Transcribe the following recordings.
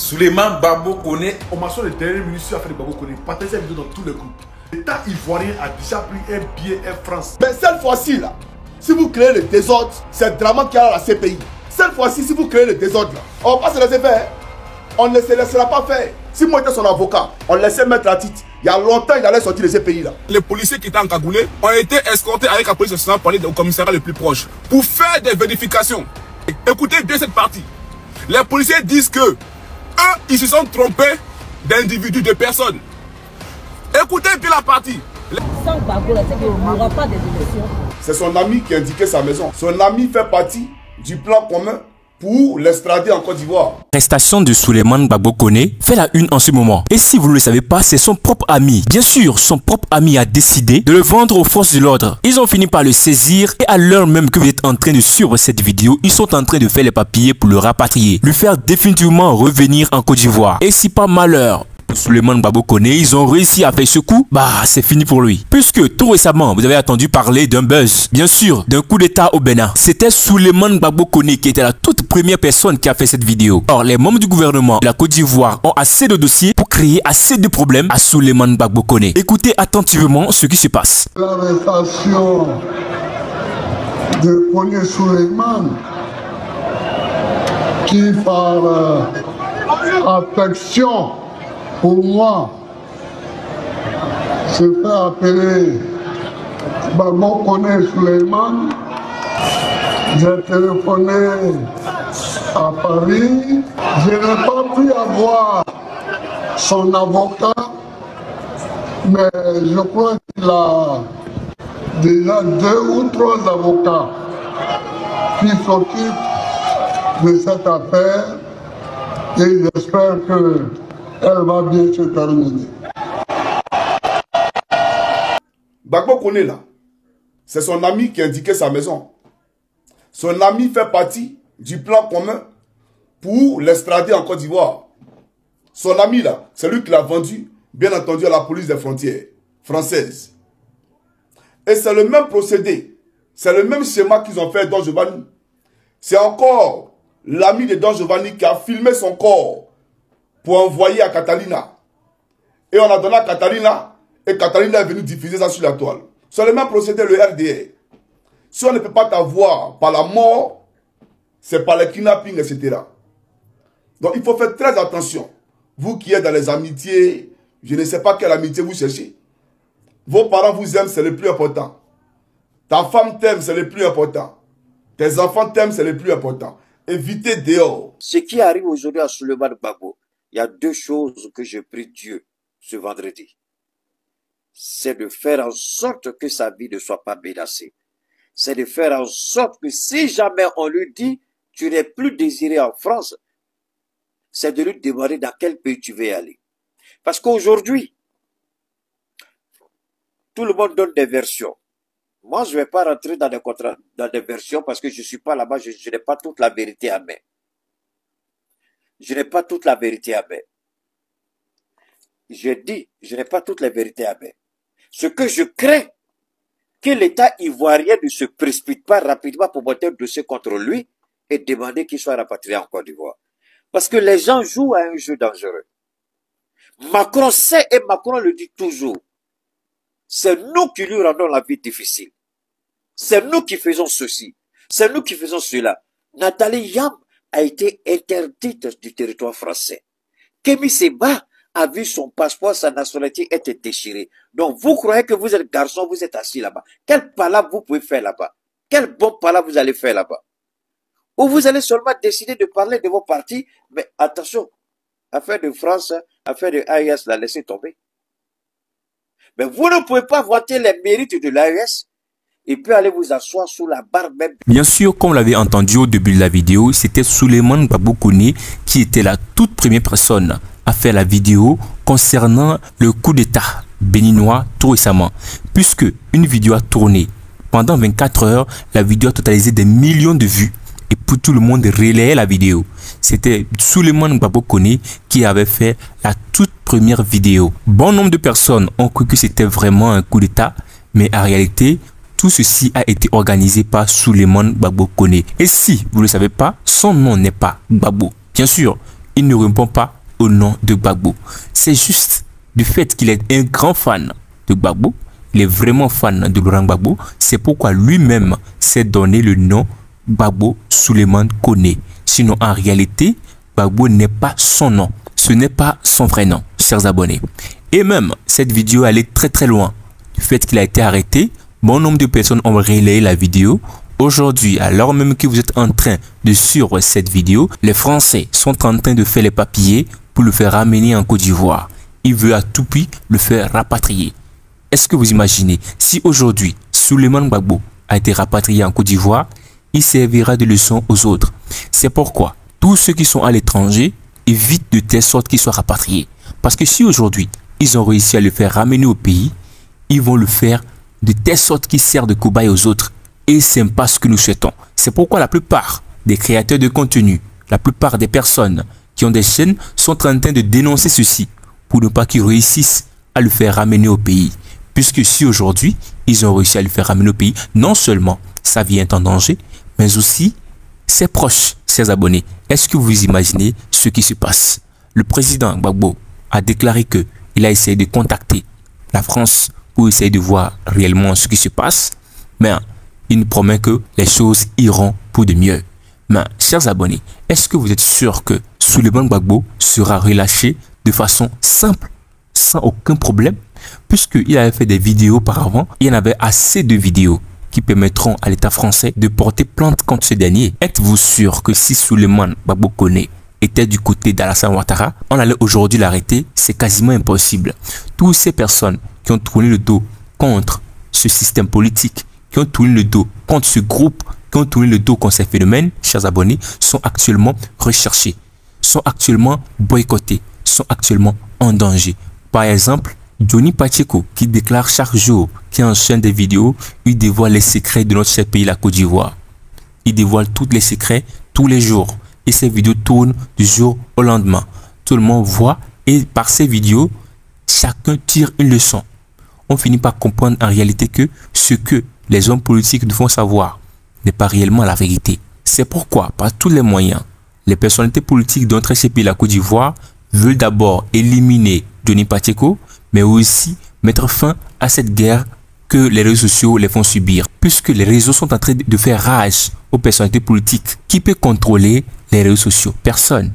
Souleymane Gbagbo Koné. On m'a sonné le dernier ministre a fait de Gbagbo Koné. Partagez la vidéo dans tous les groupes. L'État ivoirien a déjà pris un billet Air France. Mais cette fois-ci là, si vous créez le désordre, c'est Draman qui a la CPI. Cette fois-ci, si vous créez le désordre là, on va pas se laisser faire. On ne se laissera pas faire. Si moi j'étais son avocat, on laissait mettre la titre. Il y a longtemps, il allait sortir de ces pays là. Les policiers qui étaient encagoulés ont été escortés avec la police nationale pour aller au commissariat le plus proche pour faire des vérifications. Écoutez bien cette partie. Les policiers disent que eux, ils se sont trompés d'individus, de personnes. Écoutez bien la partie. Sans Gbagbo, c'est qu'il n'y aura pas d'élection. C'est son ami qui a indiqué sa maison. Son ami fait partie du plan commun pour l'extrader en Côte d'Ivoire. L'arrestation de Souleymane Gbagbo Koné fait la une en ce moment. Et si vous ne le savez pas, c'est son propre ami. Bien sûr, son propre ami a décidé de le vendre aux forces de l'ordre. Ils ont fini par le saisir et à l'heure même que vous êtes en train de suivre cette vidéo, ils sont en train de faire les papiers pour le rapatrier, lui faire définitivement revenir en Côte d'Ivoire. Et si par malheur, Souleymane Gbagbo Koné, ils ont réussi à faire ce coup, bah c'est fini pour lui. Puisque tout récemment, vous avez entendu parler d'un buzz, bien sûr, d'un coup d'état au Bénin. C'était Souleymane Gbagbo Koné qui était la toute première personne qui a fait cette vidéo. Or, les membres du gouvernement de la Côte d'Ivoire ont assez de dossiers pour créer assez de problèmes à Souleymane Gbagbo Koné. Écoutez attentivement ce qui se passe. L'arrestation de Koné Souleymane qui par affection pour moi se fait appeler Gbagbo Koné Souleymane. J'ai téléphoné à Paris. Je n'ai pas pu avoir son avocat, mais je crois qu'il a déjà 2 ou 3 avocats qui s'occupent de cette affaire et j'espère qu'elle va bien se terminer. Gbagbo Koné là, c'est son ami qui a indiqué sa maison. Son ami fait partie du plan commun pour l'extrader en Côte d'Ivoire. Son ami là, c'est lui qui l'a vendu, bien entendu, à la police des frontières française. Et c'est le même procédé, c'est le même schéma qu'ils ont fait Don Giovanni. C'est encore l'ami de Don Giovanni qui a filmé son corps pour envoyer à Catalina. Et on a donné à Catalina, et Catalina est venue diffuser ça sur la toile. C'est le même procédé, le RDR. Si on ne peut pas t'avoir par la mort, c'est par le kidnapping, etc. Donc il faut faire très attention. Vous qui êtes dans les amitiés, je ne sais pas quelle amitié vous cherchez. Vos parents vous aiment, c'est le plus important. Ta femme t'aime, c'est le plus important. Tes enfants t'aiment, c'est le plus important. Évitez dehors. Ce qui arrive aujourd'hui à Souleymane Gbagbo, il y a 2 choses que je prie Dieu ce vendredi. C'est de faire en sorte que sa vie ne soit pas menacée. C'est de faire en sorte que si jamais on lui dit « tu n'es plus désiré en France », c'est de lui demander dans quel pays tu veux aller. Parce qu'aujourd'hui, tout le monde donne des versions. Moi, je ne vais pas rentrer dans des versions parce que je ne suis pas là-bas, je n'ai pas toute la vérité à main. Je n'ai pas toute la vérité à main. Je dis, je n'ai pas toute la vérité à main. Ce que je crains, que l'État ivoirien ne se précipite pas rapidement pour monter un dossier contre lui et demander qu'il soit rapatrié en Côte d'Ivoire. Parce que les gens jouent à un jeu dangereux. Macron sait et Macron le dit toujours. C'est nous qui lui rendons la vie difficile. C'est nous qui faisons ceci. C'est nous qui faisons cela. Nathalie Yam a été interdite du territoire français. Kémy Séba a vu son passeport, sa nationalité était déchirée. Donc vous croyez que vous êtes garçon, vous êtes assis là-bas. Quel palabre vous pouvez faire là-bas? Quel bon palabre vous allez faire là-bas? Ou vous allez seulement décider de parler de vos partis, mais attention, affaire de France, affaire de AES, la laissez tomber. Mais vous ne pouvez pas vanter les mérites de l'AES et puis aller vous asseoir sous la barre même. Bien sûr, comme vous l'avez entendu au début de la vidéo, c'était Souleymane Gbagbo Koné qui était la toute première personne à faire la vidéo concernant le coup d'état béninois tout récemment. Puisque une vidéo a tourné pendant 24 heures, la vidéo a totalisé des millions de vues. Et pour tout le monde relayait la vidéo. C'était Souleymane Gbagbo Koné qui avait fait la toute première vidéo. Bon nombre de personnes ont cru que c'était vraiment un coup d'état, mais en réalité, tout ceci a été organisé par Souleymane Gbagbo Koné. Et si vous ne le savez pas, son nom n'est pas Gbagbo. Bien sûr, il ne répond pas au nom de Gbagbo. C'est juste du fait qu'il est un grand fan de Gbagbo, il est vraiment fan de Laurent Gbagbo, c'est pourquoi lui-même s'est donné le nom Gbagbo Souleymane Koné. Sinon, en réalité, Gbagbo n'est pas son nom, ce n'est pas son vrai nom, chers abonnés. Et même, cette vidéo allait très loin. Du fait qu'il a été arrêté, bon nombre de personnes ont relayé la vidéo. Aujourd'hui, alors même que vous êtes en train de suivre cette vidéo, les Français sont en train de faire les papiers pour le faire ramener en Côte d'Ivoire. Il veut à tout prix le faire rapatrier. Est-ce que vous imaginez, si aujourd'hui, Souleymane Gbagbo a été rapatrié en Côte d'Ivoire, il servira de leçon aux autres. C'est pourquoi tous ceux qui sont à l'étranger évitent de telle sorte qu'ils soient rapatriés. Parce que si aujourd'hui, ils ont réussi à le faire ramener au pays, ils vont le faire de telle sorte qu'il sert de cobaye aux autres. Et ce n'est pas ce que nous souhaitons. C'est pourquoi la plupart des créateurs de contenu, la plupart des personnes qui ont des chaînes sont en train de dénoncer ceci pour ne pas qu'ils réussissent à le faire ramener au pays. Puisque si aujourd'hui, ils ont réussi à le faire ramener au pays, non seulement sa vie est en danger, mais aussi ses proches, ses abonnés. Est-ce que vous imaginez ce qui se passe? Le président Gbagbo a déclaré qu'il a essayé de contacter la France pour essayer de voir réellement ce qui se passe, mais il nous promet que les choses iront pour de mieux. Mais, chers abonnés, est-ce que vous êtes sûr que Souleymane Gbagbo sera relâché de façon simple, sans aucun problème? Puisqu'il avait fait des vidéos auparavant, il y en avait assez de vidéos qui permettront à l'État français de porter plainte contre ce dernier. Êtes-vous sûr que si Souleymane Gbagbo Koné était du côté d'Alassane Ouattara, on allait aujourd'hui l'arrêter? C'est quasiment impossible. Toutes ces personnes qui ont tourné le dos contre ce système politique, qui ont tourné le dos contre ce groupe, qui ont tourné le dos contre ces phénomènes, chers abonnés, sont actuellement recherchés, sont actuellement boycottés, sont actuellement en danger. Par exemple, Johnny Pacheco, qui déclare chaque jour, qui enchaîne des vidéos, il dévoile les secrets de notre cher pays, la Côte d'Ivoire. Il dévoile tous les secrets tous les jours. Et ces vidéos tournent du jour au lendemain. Tout le monde voit et par ces vidéos, chacun tire une leçon. On finit par comprendre en réalité que ce que les hommes politiques nous font savoir n'est pas réellement la vérité. C'est pourquoi, par tous les moyens, les personnalités politiques de notre cher pays, la Côte d'Ivoire, veulent d'abord éliminer Johnny Pacheco, mais aussi mettre fin à cette guerre que les réseaux sociaux les font subir. Puisque les réseaux sont en train de faire rage aux personnalités politiques. Qui peut contrôler les réseaux sociaux? Personne.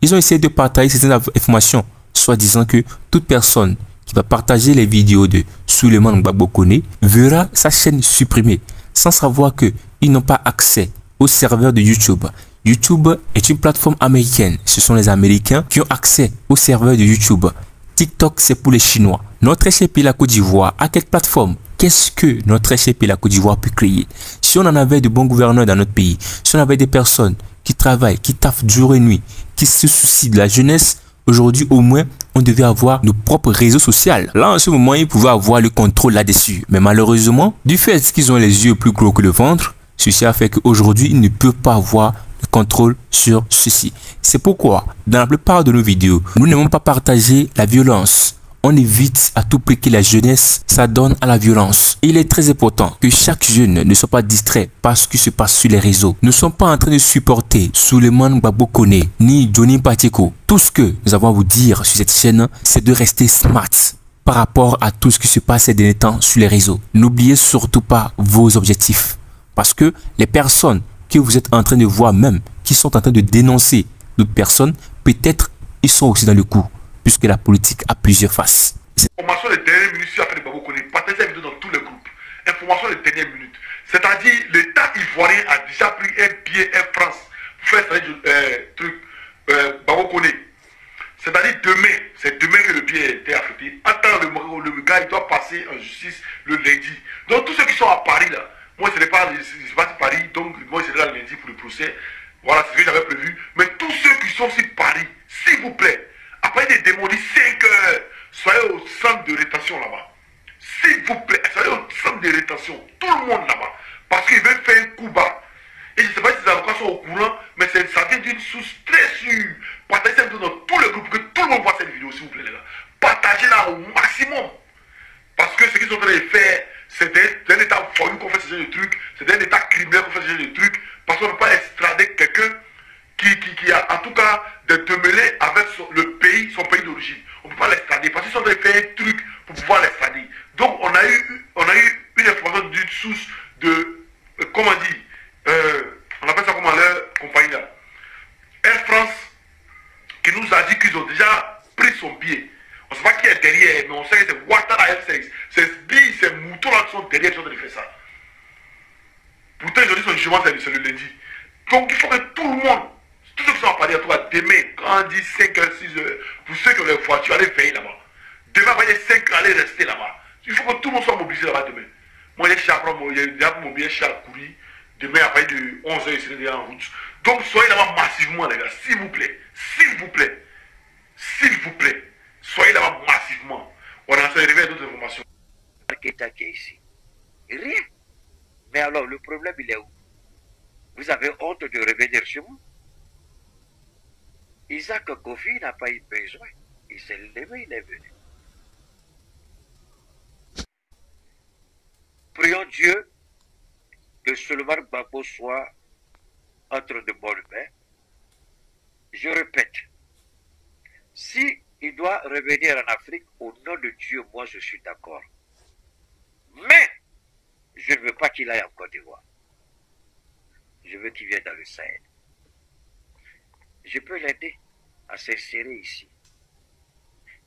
Ils ont essayé de partager certaines informations, soit disant que toute personne qui va partager les vidéos de Souleymane Gbagbo Koné verra sa chaîne supprimée, sans savoir qu'ils n'ont pas accès au serveur de YouTube. YouTube est une plateforme américaine. Ce sont les Américains qui ont accès au serveur de YouTube. TikTok, c'est pour les Chinois. Notre cher pays, la Côte d'Ivoire, à quelle plateforme? Qu'est-ce que notre cher pays, la Côte d'Ivoire, peut créer? Si on en avait de bons gouverneurs dans notre pays, si on avait des personnes qui travaillent, qui taffent jour et nuit, qui se soucient de la jeunesse, aujourd'hui, au moins, on devait avoir nos propres réseaux sociaux. Là, en ce moment, ils pouvaient avoir le contrôle là-dessus. Mais malheureusement, du fait qu'ils ont les yeux plus gros que le ventre, ceci a fait qu'aujourd'hui, ils ne peuvent pas avoir le contrôle sur ceci. C'est pourquoi, dans la plupart de nos vidéos, nous n'aimons pas partager la violence. On évite à tout prix que la jeunesse s'adonne à la violence. Il est très important que chaque jeune ne soit pas distrait par ce qui se passe sur les réseaux. Nous ne sommes pas en train de supporter Souleymane Gbagbo Koné ni Johnny Pacheco. Tout ce que nous avons à vous dire sur cette chaîne, c'est de rester smart par rapport à tout ce qui se passe ces derniers temps sur les réseaux. N'oubliez surtout pas vos objectifs. Parce que les personnes que vous êtes en train de voir même, qui sont en train de dénoncer d'autres personnes, peut-être ils sont aussi dans le coup. Puisque la politique a plusieurs faces. Information des dernières minutes sur l'affaire de Gbagbo Koné. Partagez la vidéo dans tous les groupes. Information des dernières minutes. C'est-à-dire, l'État ivoirien a déjà pris un billet Air France pour faire Gbagbo Koné. C'est-à-dire demain, c'est demain que le billet a été affecté. Attends, le gars, il doit passer en justice le lundi. Donc tous ceux qui sont à Paris là, moi ce n'est pas Paris, donc moi je serai là le lundi pour le procès. Voilà, c'est ce que j'avais prévu. Mais tous ceux qui sont sur Paris, s'il vous plaît, après des démodis 5 heures, soyez au centre de rétention là-bas. S'il vous plaît, soyez au centre de rétention, tout le monde là-bas. Parce qu'ils veulent faire un coup bas. Et je ne sais pas si les avocats sont au courant, mais ça vient d'une source très sûre. Partagez cette vidéo dans tous les groupes, que tout le monde voit cette vidéo, s'il vous plaît, les gars. Partagez-la au maximum. Parce que ce qu'ils sont en train de faire, c'est d'un état voyou qu'on fait ce genre de trucs, c'est d'un état criminel qu'on fait ce genre de trucs, parce qu'on ne peut pas extrader quelqu'un qui a en tout cas de te mêler son pays d'origine. On ne peut pas l'extrader parce qu'ils sont en train de faire un truc pour pouvoir l'extrader. Donc on a eu une information d'une source de, comment on dit, on appelle ça comment leur compagnie là, Air France, qui nous a dit qu'ils ont déjà pris son billet. On ne sait pas qui est derrière, mais on sait que c'est Ouattara F6. Ces moutons là qui sont derrière qui sont en train de faire ça. Pourtant ils ont dit son jugement c'est le lundi. Donc il faut que tout le monde, tous ceux qui sont à Paris, à toi, demain, quand on dit 5h, 6h, pour ceux qui ont les voitures, allez veiller là-bas. Demain, à partir de 5h, allez rester là-bas. Il faut que tout le monde soit mobilisé là-bas demain. Moi, j'ai déjà mon billet chez courir. Demain, à partir de 11h, il serait déjà en route. Donc, soyez là-bas massivement, les gars. S'il vous plaît. S'il vous plaît. S'il vous plaît. Soyez là-bas massivement. On a réveillé d'autres informations. Qu'est-ce qui est ici? Rien. Mais alors, le problème, il est où? Vous avez honte de revenir chez vous? Isaac Kofi n'a pas eu besoin. Il s'est levé, il est venu. Prions Dieu que Souleymane Gbagbo soit entre de bonnes mains. Je répète, si il doit revenir en Afrique, au nom de Dieu, moi je suis d'accord. Mais je ne veux pas qu'il aille en Côte d'Ivoire. Je veux qu'il vienne dans le Sahel. Je peux l'aider à s'insérer ici.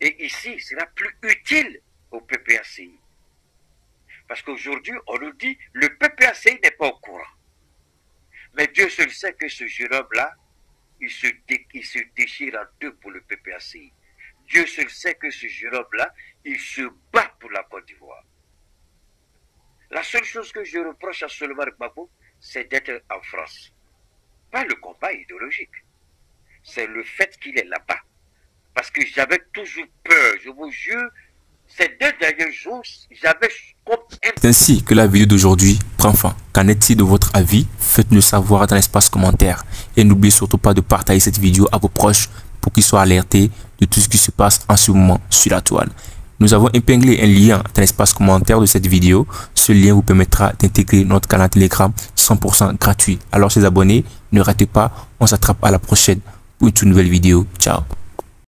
Et ici, il sera plus utile au PPACI. Parce qu'aujourd'hui, on nous dit, le PPACI n'est pas au courant. Mais Dieu seul sait que ce jeune homme-là, il se déchire en deux pour le PPACI. Dieu seul sait que ce jeune homme-là, il se bat pour la Côte d'Ivoire. La seule chose que je reproche à Souleymane Gbagbo, c'est d'être en France. Pas le combat idéologique. C'est le fait qu'il est là-bas. Parce que j'avais toujours peur, je vous jure, ces 2 derniers jours, j'avais comme... C'est ainsi que la vidéo d'aujourd'hui prend fin. Qu'en est-il de votre avis? Faites-le savoir dans l'espace commentaire. Et n'oubliez surtout pas de partager cette vidéo à vos proches pour qu'ils soient alertés de tout ce qui se passe en ce moment sur la toile. Nous avons épinglé un lien dans l'espace commentaire de cette vidéo. Ce lien vous permettra d'intégrer notre canal Telegram 100% gratuit. Alors, chers abonnés, ne ratez pas, on s'attrape à la prochaine pour une toute nouvelle vidéo. Ciao.